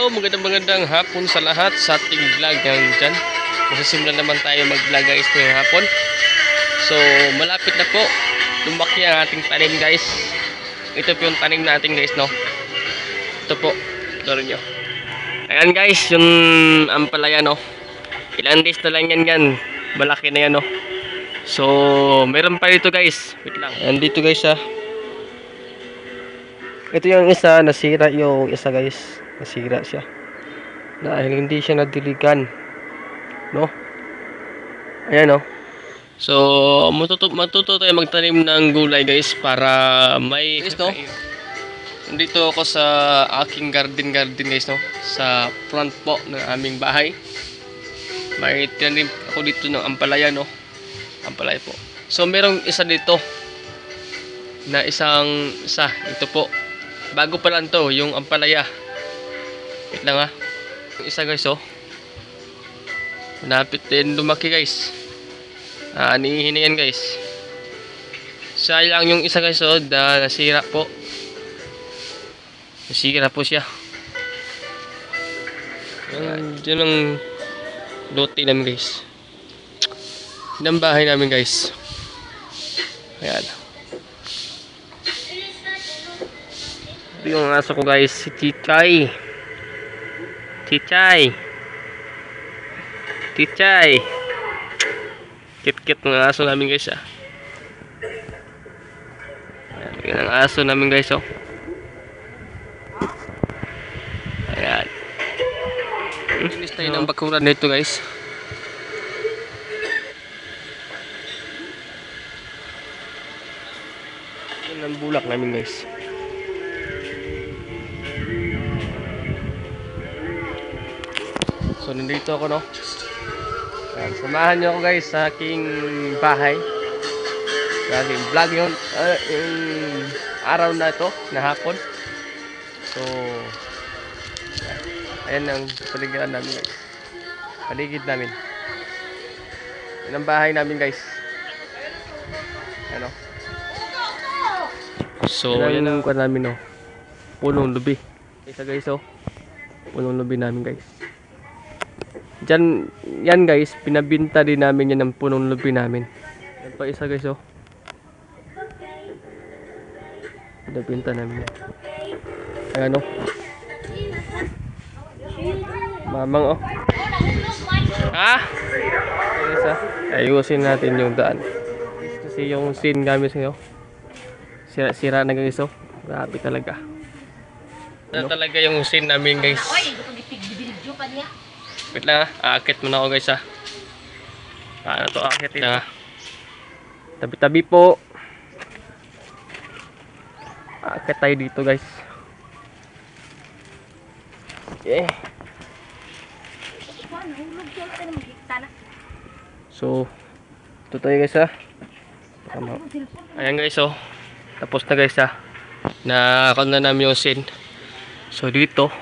Hello, magandang hapon sa lahat sa ating vlog ngayon dyan. Magsisimula naman tayo mag-vlog guys ngayong hapon. So, malapit na po. Lumaki ang ating tanim guys. Ito po yung tanim natin guys, no? Ito po. Ito rin nyo. Ayan guys, yung ampalaya, no? Ilang days na lang yan. Malaki na yan, no? So, meron pa dito guys. Wait lang. Ayan dito guys, Ito yung isa, nasira yung isa guys. Nasira siya. Dahil hindi siya nadiligan. No? Ayan, no? So, matuto tayo magtanim ng gulay guys para may... Guys, no? Nandito ako sa aking garden guys, no? Sa front po ng aming bahay. May tinanim ako dito ng ampalaya, no? Ampalaya po. So, merong isa dito. Na isa. Ito po. Bago pa lang to, yung ampalaya. Wait lang yung isa guys, malapit din lumaki guys. Anihin na yan guys. Sayang yung isa guys, nasira po. Nasira po siya. Yan ang lote namin guys. Yan ang bahay namin guys. Ayan. Ito yung aso ko guys, si Chichay. Kit-kit ng aso namin guys, Ayan, yan ang aso namin guys, Ayan. Linis tayo ng bakuran nito guys. Yan ang bulak namin guys. So, nandito ako, no? Ayan, samahan nyo ako guys sa aking bahay. Sa aking vlog yun. Yung araw na ito, na hapon. So, ayan ang paligiran namin guys. Paligid namin. Yan ang bahay namin guys. Ano? So, yan ang kuha namin, no? Punong lubi. Isa guys, punong lubi namin guys. Diyan, yan guys, pinabinta din namin yan ng punong lubi namin. Yan pa isa guys, pinabinta namin yan. Ayan, mamang, Isa. Ayusin natin yung daan. Kasi yung scene gamit nyo, sira na guys, grabe talaga. Ano talaga yung scene namin guys. Wait lang, aakit muna ako guys, Paano to aakit ito? Tabi-tabi po. Aakit tayo dito guys. Okay. So, ito tayo guys, Ayan guys, tapos na guys, Nakakon na namin yung scene. So dito,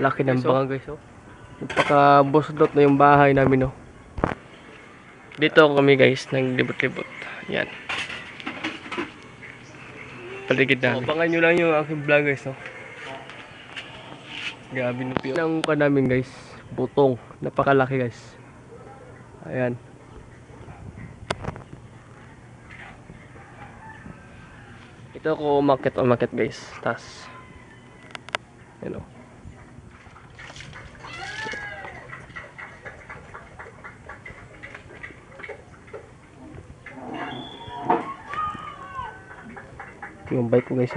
laki ng banga guys, napaka-busdot na yung bahay namin, Dito kami guys, naglibot-libot. Yan. Paligid namin. Abangan nyo lang yung aking vlog guys, Grabe na piyo. Ang pa namin guys, butong. Napakalaki guys. Ayan. Ito ko umakit guys. Tas. Ayan, yung bike ko guys,